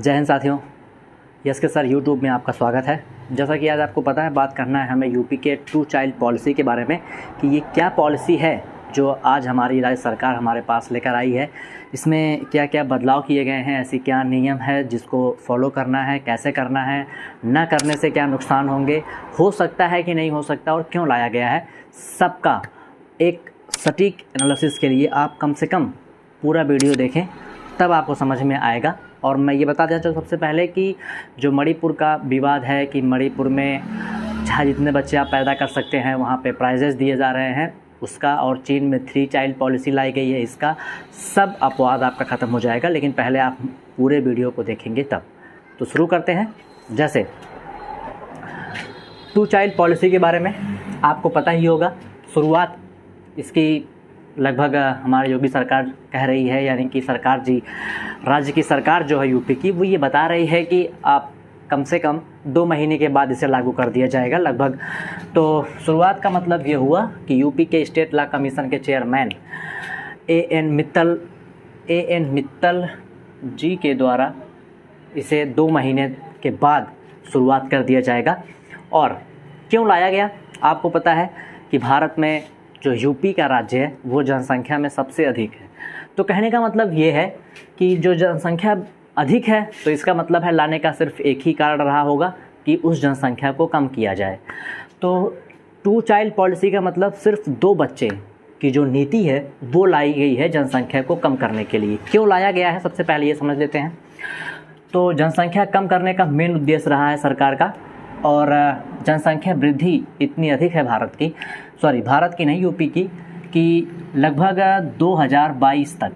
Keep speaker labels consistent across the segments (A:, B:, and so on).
A: जय हिंद साथियों, यस के सर यूट्यूब में आपका स्वागत है। जैसा कि आज आपको पता है, बात करना है हमें यूपी के टू चाइल्ड पॉलिसी के बारे में कि ये क्या पॉलिसी है जो आज हमारी राज्य सरकार हमारे पास लेकर आई है। इसमें क्या क्या बदलाव किए गए हैं, ऐसी क्या नियम है जिसको फॉलो करना है, कैसे करना है, ना करने से क्या नुकसान होंगे, हो सकता है कि नहीं हो सकता और क्यों लाया गया है, सबका एक सटीक एनालिसिस के लिए आप कम से कम पूरा वीडियो देखें, तब आपको समझ में आएगा। और मैं ये बता देना चाहूँ सबसे पहले कि जो मणिपुर का विवाद है कि मणिपुर में जहाँ जितने बच्चे आप पैदा कर सकते हैं वहाँ पे प्राइजेस दिए जा रहे हैं, उसका, और चीन में 3 चाइल्ड पॉलिसी लाई गई है, इसका सब अपवाद आपका ख़त्म हो जाएगा। लेकिन पहले आप पूरे वीडियो को देखेंगे तब। तो शुरू करते हैं। जैसे 2 चाइल्ड पॉलिसी के बारे में आपको पता ही होगा। शुरुआत इसकी लगभग हमारी योगी सरकार कह रही है, यानी कि सरकार जी, राज्य की सरकार जो है यूपी की, वो ये बता रही है कि आप कम से कम 2 महीने के बाद इसे लागू कर दिया जाएगा लगभग। तो शुरुआत का मतलब ये हुआ कि यूपी के स्टेट लॉ कमीशन के चेयरमैन ए एन मित्तल जी के द्वारा इसे 2 महीने के बाद शुरुआत कर दिया जाएगा। और क्यों लाया गया, आपको पता है कि भारत में जो यूपी का राज्य है वो जनसंख्या में सबसे अधिक है। तो कहने का मतलब ये है कि जो जनसंख्या अधिक है तो इसका मतलब है लाने का सिर्फ एक ही कारण रहा होगा कि उस जनसंख्या को कम किया जाए। तो 2 चाइल्ड पॉलिसी का मतलब सिर्फ 2 बच्चे की जो नीति है वो लाई गई है जनसंख्या को कम करने के लिए। क्यों लाया गया है, सबसे पहले ये समझ लेते हैं। तो जनसंख्या कम करने का मेन उद्देश्य रहा है सरकार का, और जनसंख्या वृद्धि इतनी अधिक है भारत की नहीं, यूपी की, कि लगभग 2022 तक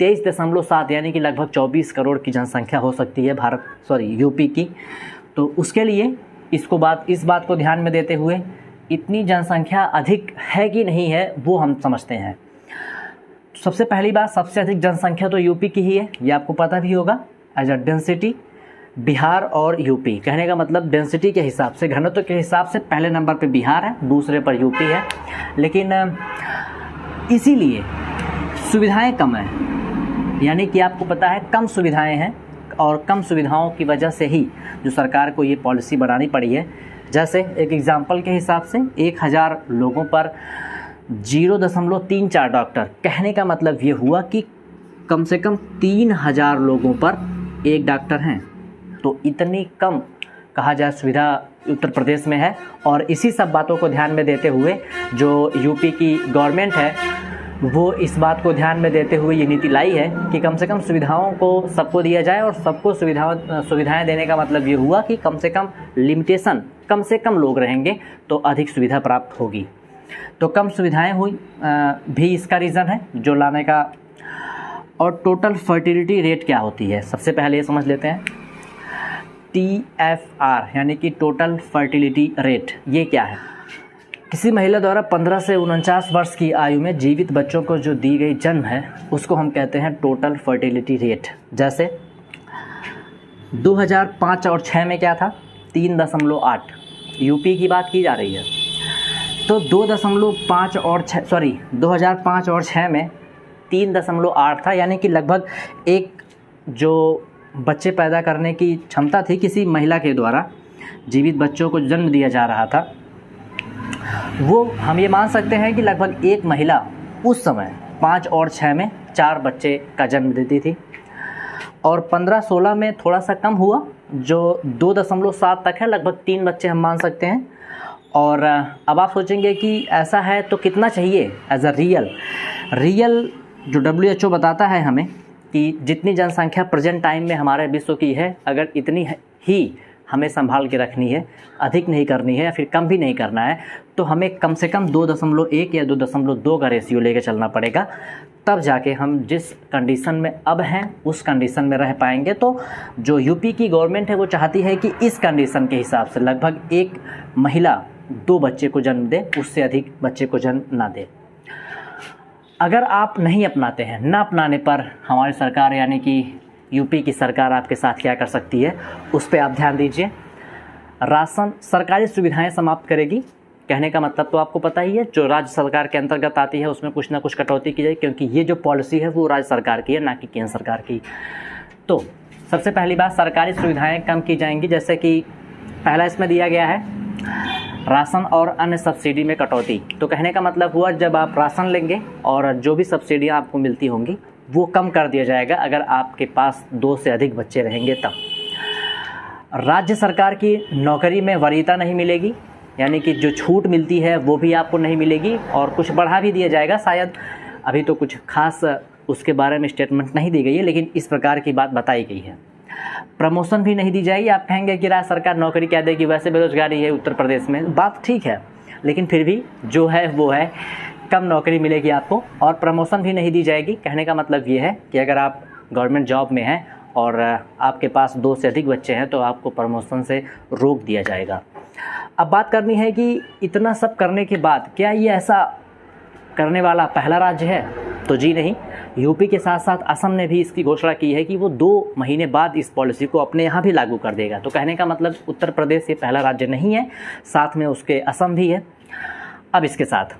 A: 23.7 यानी कि लगभग 24 करोड़ की जनसंख्या हो सकती है यूपी की। तो उसके लिए इस बात को ध्यान में देते हुए इतनी जनसंख्या अधिक है कि नहीं है वो हम समझते हैं। सबसे पहली बात, सबसे अधिक जनसंख्या तो यूपी की ही है, ये आपको पता भी होगा। एज अ डेंसिटी बिहार और यूपी, कहने का मतलब डेंसिटी के हिसाब से, घनत्व के हिसाब से पहले नंबर पे बिहार है, दूसरे पर यूपी है। लेकिन इसीलिए सुविधाएं कम हैं, यानी कि आपको पता है कम सुविधाएं हैं, और कम सुविधाओं की वजह से ही जो सरकार को ये पॉलिसी बनानी पड़ी है। जैसे एक एग्जांपल के हिसाब से 1000 लोगों पर 0.34 डॉक्टर, कहने का मतलब ये हुआ कि कम से कम 3000 लोगों पर एक डॉक्टर हैं। तो इतनी कम कहा जाए सुविधा उत्तर प्रदेश में है। और इसी सब बातों को ध्यान में देते हुए जो यूपी की गवर्नमेंट है वो इस बात को ध्यान में देते हुए ये नीति लाई है कि कम से कम सुविधाओं को सबको दिया जाए। और सबको सुविधाएं देने का मतलब ये हुआ कि कम से कम लिमिटेशन, कम से कम लोग रहेंगे तो अधिक सुविधा प्राप्त होगी। तो कम सुविधाएं हुई भी इसका रीज़न है जो लाने का। और टोटल फर्टिलिटी रेट क्या होती है, सबसे पहले ये समझ लेते हैं। TFR यानी कि टोटल फर्टिलिटी रेट, ये क्या है? किसी महिला द्वारा 15 से 49 वर्ष की आयु में जीवित बच्चों को जो दी गई जन्म है उसको हम कहते हैं टोटल फर्टिलिटी रेट। जैसे 2005 और 6 में क्या था, 3.8, यूपी की बात की जा रही है। तो 2005 और 6 में 3.8 था, यानी कि लगभग एक जो बच्चे पैदा करने की क्षमता थी किसी महिला के द्वारा जीवित बच्चों को जन्म दिया जा रहा था, वो हम ये मान सकते हैं कि लगभग एक महिला उस समय 5 और 6 में 4 बच्चे का जन्म देती थी। और 15-16 में थोड़ा सा कम हुआ, जो 2.7 तक है, लगभग 3 बच्चे हम मान सकते हैं। और अब आप सोचेंगे कि ऐसा है तो कितना चाहिए एज अ रियल जो WHO बताता है हमें कि जितनी जनसंख्या प्रेजेंट टाइम में हमारे विश्व की है, अगर इतनी ही हमें संभाल के रखनी है, अधिक नहीं करनी है या फिर कम भी नहीं करना है, तो हमें कम से कम 2.1 या 2.2 का रेशियो लेके चलना पड़ेगा। तब जाके हम जिस कंडीशन में अब हैं उस कंडीशन में रह पाएंगे। तो जो यूपी की गवर्नमेंट है वो चाहती है कि इस कंडीशन के हिसाब से लगभग एक महिला 2 बच्चे को जन्म दे, उससे अधिक बच्चे को जन्म ना दे। अगर आप नहीं अपनाते हैं, ना अपनाने पर हमारी सरकार यानी कि यूपी की सरकार आपके साथ क्या कर सकती है, उस पर आप ध्यान दीजिए। राशन, सरकारी सुविधाएं समाप्त करेगी, कहने का मतलब तो आपको पता ही है, जो राज्य सरकार के अंतर्गत आती है उसमें कुछ ना कुछ कटौती की जाए, क्योंकि ये जो पॉलिसी है वो राज्य सरकार की है, ना कि केंद्र सरकार की। तो सबसे पहली बात, सरकारी सुविधाएं कम की जाएंगी, जैसे कि पहला इसमें दिया गया है राशन और अन्य सब्सिडी में कटौती। तो कहने का मतलब हुआ, जब आप राशन लेंगे और जो भी सब्सिडियां आपको मिलती होंगी वो कम कर दिया जाएगा अगर आपके पास 2 से अधिक बच्चे रहेंगे तब। राज्य सरकार की नौकरी में वरीयता नहीं मिलेगी, यानी कि जो छूट मिलती है वो भी आपको नहीं मिलेगी, और कुछ बढ़ा भी दिया जाएगा शायद, अभी तो कुछ खास उसके बारे में स्टेटमेंट नहीं दी गई है, लेकिन इस प्रकार की बात बताई गई है। प्रमोशन भी नहीं दी जाएगी। आप कहेंगे कि राज्य सरकार नौकरी क्या देगी, वैसे बेरोजगारी है उत्तर प्रदेश में, बात ठीक है, लेकिन फिर भी जो है वो है, कम नौकरी मिलेगी आपको और प्रमोशन भी नहीं दी जाएगी। कहने का मतलब ये है कि अगर आप गवर्नमेंट जॉब में हैं और आपके पास 2 से अधिक बच्चे हैं तो आपको प्रमोशन से रोक दिया जाएगा। अब बात करनी है कि इतना सब करने के बाद क्या ये ऐसा करने वाला पहला राज्य है? तो जी नहीं, यूपी के साथ साथ असम ने भी इसकी घोषणा की है कि वो 2 महीने बाद इस पॉलिसी को अपने यहाँ भी लागू कर देगा। तो कहने का मतलब उत्तर प्रदेश ये पहला राज्य नहीं है, साथ में उसके असम भी है। अब इसके साथ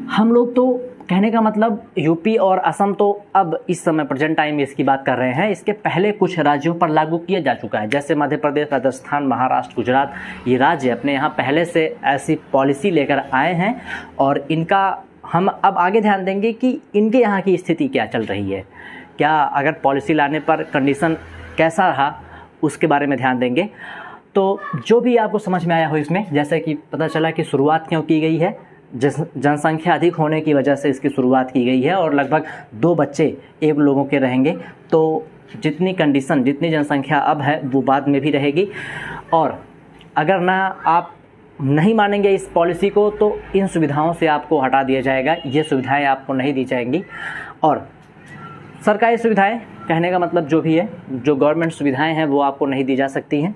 A: हम लोग तो कहने का मतलब यूपी और असम तो अब इस समय प्रेजेंट टाइम में इसकी बात कर रहे हैं, इसके पहले कुछ राज्यों पर लागू किया जा चुका है, जैसे मध्य प्रदेश, राजस्थान, महाराष्ट्र, गुजरात। ये राज्य अपने यहाँ पहले से ऐसी पॉलिसी लेकर आए हैं और इनका हम अब आगे ध्यान देंगे कि इनके यहाँ की स्थिति क्या चल रही है, क्या अगर पॉलिसी लाने पर कंडीशन कैसा रहा उसके बारे में ध्यान देंगे। तो जो भी आपको समझ में आया हो इसमें, जैसे कि पता चला कि शुरुआत क्यों की गई है, जनसंख्या अधिक होने की वजह से इसकी शुरुआत की गई है और लगभग 2 बच्चे 1 लोगों के रहेंगे। तो जितनी कंडीशन, जितनी जनसंख्या अब है वो बाद में भी रहेगी, और अगर ना आप नहीं मानेंगे इस पॉलिसी को तो इन सुविधाओं से आपको हटा दिया जाएगा, ये सुविधाएं आपको नहीं दी जाएंगी। और सरकारी सुविधाएं कहने का मतलब जो भी है, जो गवर्नमेंट सुविधाएं हैं वो आपको नहीं दी जा सकती हैं,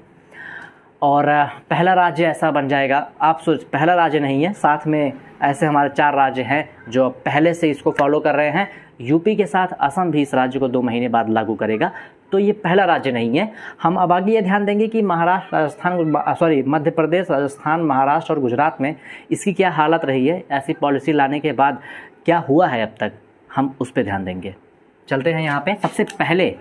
A: और पहला राज्य ऐसा बन जाएगा। आप सोच, पहला राज्य नहीं है, साथ में ऐसे हमारे 4 राज्य हैं जो पहले से इसको फॉलो कर रहे हैं। यूपी के साथ असम भी इस राज्य को 2 महीने बाद लागू करेगा, तो ये पहला राज्य नहीं है। हम अब आगे ये ध्यान देंगे कि मध्य प्रदेश, राजस्थान, महाराष्ट्र और गुजरात में इसकी क्या हालत रही है, ऐसी पॉलिसी लाने के बाद क्या हुआ है अब तक, हम उस पर ध्यान देंगे। चलते हैं यहाँ पे। सबसे पहले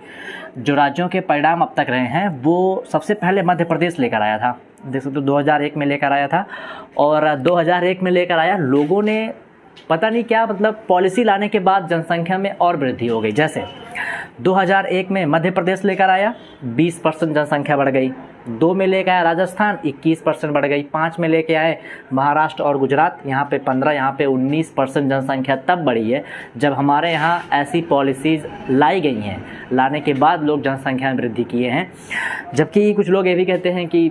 A: जो राज्यों के परिणाम अब तक रहे हैं वो सबसे पहले मध्य प्रदेश लेकर आया था, देख सकते हो 2001 में लेकर आया था, और 2001 में लेकर आया। लोगों ने पता नहीं क्या मतलब पॉलिसी लाने के बाद जनसंख्या में और वृद्धि हो गई। जैसे 2001 में मध्य प्रदेश लेकर आया, 20% जनसंख्या बढ़ गई। 2 में लेकर आया राजस्थान, 21% बढ़ गई। 5 में लेके आए महाराष्ट्र और गुजरात, यहाँ पे 15, यहाँ पे 19% जनसंख्या तब बढ़ी है जब हमारे यहाँ ऐसी पॉलिसीज़ लाई गई हैं। लाने के बाद लोग जनसंख्या में वृद्धि किए हैं। जबकि कुछ लोग ये भी कहते हैं कि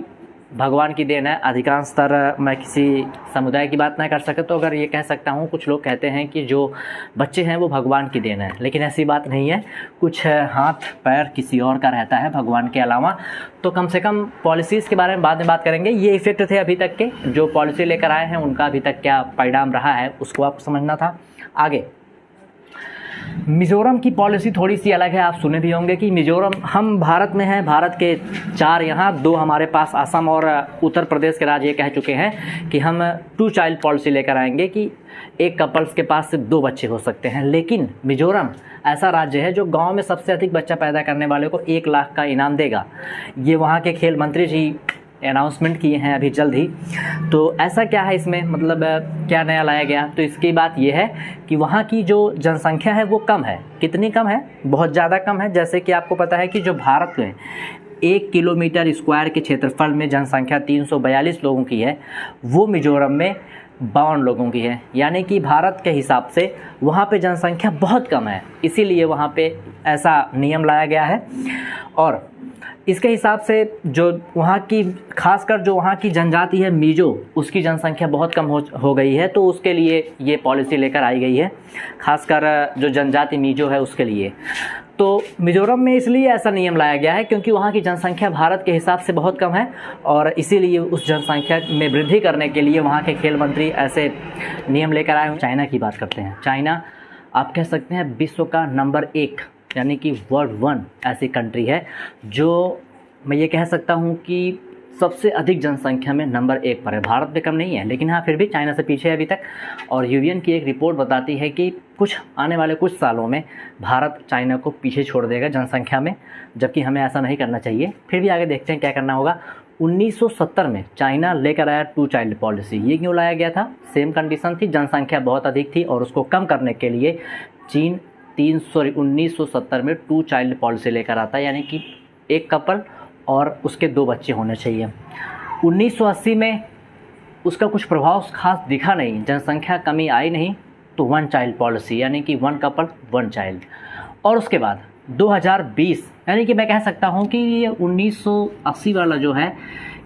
A: भगवान की देन है। अधिकांशतर मैं किसी समुदाय की बात ना कर सके तो अगर ये कह सकता हूँ, कुछ लोग कहते हैं कि जो बच्चे हैं वो भगवान की देन है, लेकिन ऐसी बात नहीं है। कुछ हाथ पैर किसी और का रहता है भगवान के अलावा। तो कम से कम पॉलिसीज़ के बारे में बाद में बात करेंगे। ये इफ़ेक्ट थे अभी तक के, जो पॉलिसी लेकर आए हैं उनका अभी तक क्या परिणाम रहा है उसको आपको समझना था। आगे मिज़ोरम की पॉलिसी थोड़ी सी अलग है। आप सुने भी होंगे कि मिज़ोरम, हम भारत में हैं, भारत के 4 यहाँ, 2 हमारे पास असम और उत्तर प्रदेश के राज्य कह चुके हैं कि हम 2 चाइल्ड पॉलिसी लेकर आएंगे कि एक कपल्स के पास से 2 बच्चे हो सकते हैं। लेकिन मिज़ोरम ऐसा राज्य है जो गांव में सबसे अधिक बच्चा पैदा करने वाले को 1 लाख का इनाम देगा। ये वहाँ के खेल मंत्री जी अनाउंसमेंट किए हैं अभी जल्द ही। तो ऐसा क्या है इसमें, मतलब क्या नया लाया गया? तो इसकी बात यह है कि वहाँ की जो जनसंख्या है वो कम है। कितनी कम है? बहुत ज़्यादा कम है। जैसे कि आपको पता है कि जो भारत में 1 किलोमीटर स्क्वायर के क्षेत्रफल में जनसंख्या 342 लोगों की है, वो मिज़ोरम में 52 लोगों की है। यानी कि भारत के हिसाब से वहाँ पे जनसंख्या बहुत कम है, इसीलिए वहाँ पे ऐसा नियम लाया गया है। और इसके हिसाब से जो वहाँ की, खासकर जो वहाँ की जनजाति है मिजो, उसकी जनसंख्या बहुत कम हो गई है। तो उसके लिए ये पॉलिसी लेकर आई गई है, खासकर जो जनजाति मिजो है उसके लिए। तो मिज़ोरम में इसलिए ऐसा नियम लाया गया है क्योंकि वहाँ की जनसंख्या भारत के हिसाब से बहुत कम है, और इसीलिए उस जनसंख्या में वृद्धि करने के लिए वहाँ के खेल मंत्री ऐसे नियम लेकर आए हैं। चाइना की बात करते हैं। चाइना आप कह सकते हैं विश्व का नंबर 1 यानी कि वर्ल्ड 1 ऐसी कंट्री है जो मैं ये कह सकता हूँ कि सबसे अधिक जनसंख्या में नंबर 1 पर है। भारत में कम नहीं है, लेकिन हाँ फिर भी चाइना से पीछे है अभी तक। और यूएन की एक रिपोर्ट बताती है कि आने वाले कुछ सालों में भारत चाइना को पीछे छोड़ देगा जनसंख्या में, जबकि हमें ऐसा नहीं करना चाहिए। फिर भी आगे देखते हैं क्या करना होगा। 1970 में चाइना लेकर आया 2 चाइल्ड पॉलिसी। ये क्यों लाया गया था? सेम कंडीशन थी, जनसंख्या बहुत अधिक थी और उसको कम करने के लिए चीन 1970 में 2 चाइल्ड पॉलिसी लेकर आता है, यानी कि एक कपल और उसके 2 बच्चे होने चाहिए। 1980 में उसका कुछ प्रभाव खास दिखा नहीं, जनसंख्या कमी आई नहीं, तो 1 चाइल्ड पॉलिसी यानी कि 1 कपल 1 चाइल्ड। और उसके बाद 2020 यानी कि मैं कह सकता हूँ कि ये 1980 वाला जो है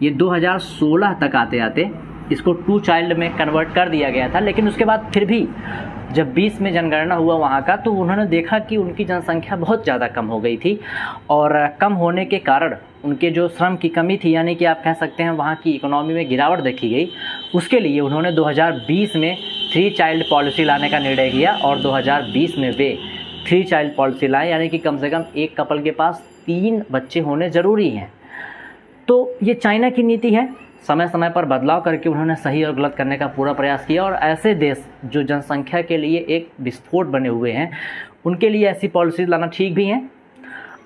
A: ये 2016 तक आते आते इसको 2 चाइल्ड में कन्वर्ट कर दिया गया था। लेकिन उसके बाद फिर भी जब 20 में जनगणना हुआ वहाँ का, तो उन्होंने देखा कि उनकी जनसंख्या बहुत ज़्यादा कम हो गई थी और कम होने के कारण उनके जो श्रम की कमी थी, यानी कि आप कह सकते हैं वहाँ की इकोनॉमी में गिरावट देखी गई। उसके लिए उन्होंने 2020 में 3 चाइल्ड पॉलिसी लाने का निर्णय किया और 2020 में वे 3 चाइल्ड पॉलिसी लाए, यानी कि कम से कम एक कपल के पास 3 बच्चे होने ज़रूरी हैं। तो ये चाइना की नीति है, समय समय पर बदलाव करके उन्होंने सही और गलत करने का पूरा प्रयास किया। और ऐसे देश जो जनसंख्या के लिए एक विस्फोट बने हुए हैं, उनके लिए ऐसी पॉलिसीज़ लाना ठीक भी हैं।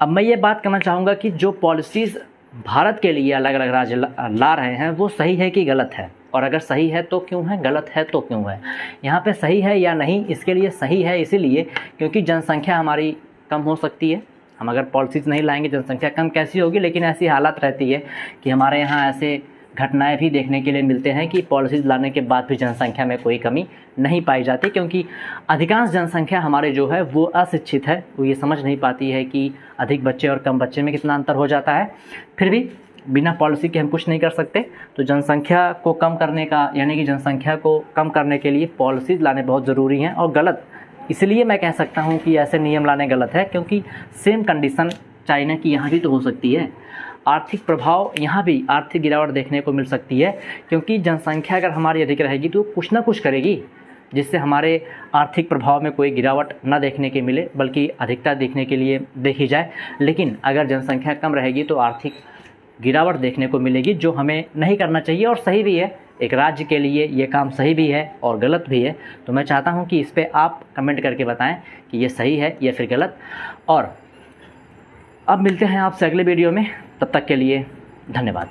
A: अब मैं ये बात करना चाहूँगा कि जो पॉलिसीज़ भारत के लिए अलग अलग राज्य ला रहे हैं वो सही है कि गलत है, और अगर सही है तो क्यों है, गलत है तो क्यों है। यहाँ पे सही है या नहीं, इसके लिए सही है इसीलिए क्योंकि जनसंख्या हमारी कम हो सकती है। हम अगर पॉलिसीज़ नहीं लाएंगे जनसंख्या कम कैसी होगी। लेकिन ऐसी हालत रहती है कि हमारे यहाँ ऐसे घटनाएं भी देखने के लिए मिलते हैं कि पॉलिसीज़ लाने के बाद भी जनसंख्या में कोई कमी नहीं पाई जाती, क्योंकि अधिकांश जनसंख्या हमारे जो है वो अशिक्षित है। वो ये समझ नहीं पाती है कि अधिक बच्चे और कम बच्चे में कितना अंतर हो जाता है। फिर भी बिना पॉलिसी के हम कुछ नहीं कर सकते। तो जनसंख्या को कम करने का, यानी कि जनसंख्या को कम करने के लिए पॉलिसीज़ लाने बहुत ज़रूरी हैं। और गलत इसलिए मैं कह सकता हूँ कि ऐसे नियम लाने गलत है क्योंकि सेम कंडीशन चाइना की यहाँ भी तो हो सकती है। आर्थिक प्रभाव यहाँ भी आर्थिक गिरावट देखने को मिल सकती है, क्योंकि जनसंख्या अगर हमारी अधिक रहेगी तो कुछ ना कुछ करेगी जिससे हमारे आर्थिक प्रभाव में कोई गिरावट ना देखने के मिले, बल्कि अधिकता देखने के लिए देखी जाए। लेकिन अगर जनसंख्या कम रहेगी तो आर्थिक गिरावट देखने को मिलेगी, जो हमें नहीं करना चाहिए और सही भी है। एक राज्य के लिए ये काम सही भी है और गलत भी है। तो मैं चाहता हूँ कि इस पर आप कमेंट करके बताएं कि ये सही है या फिर गलत। और अब मिलते हैं आपसे अगले वीडियो में, तब तक के लिए धन्यवाद।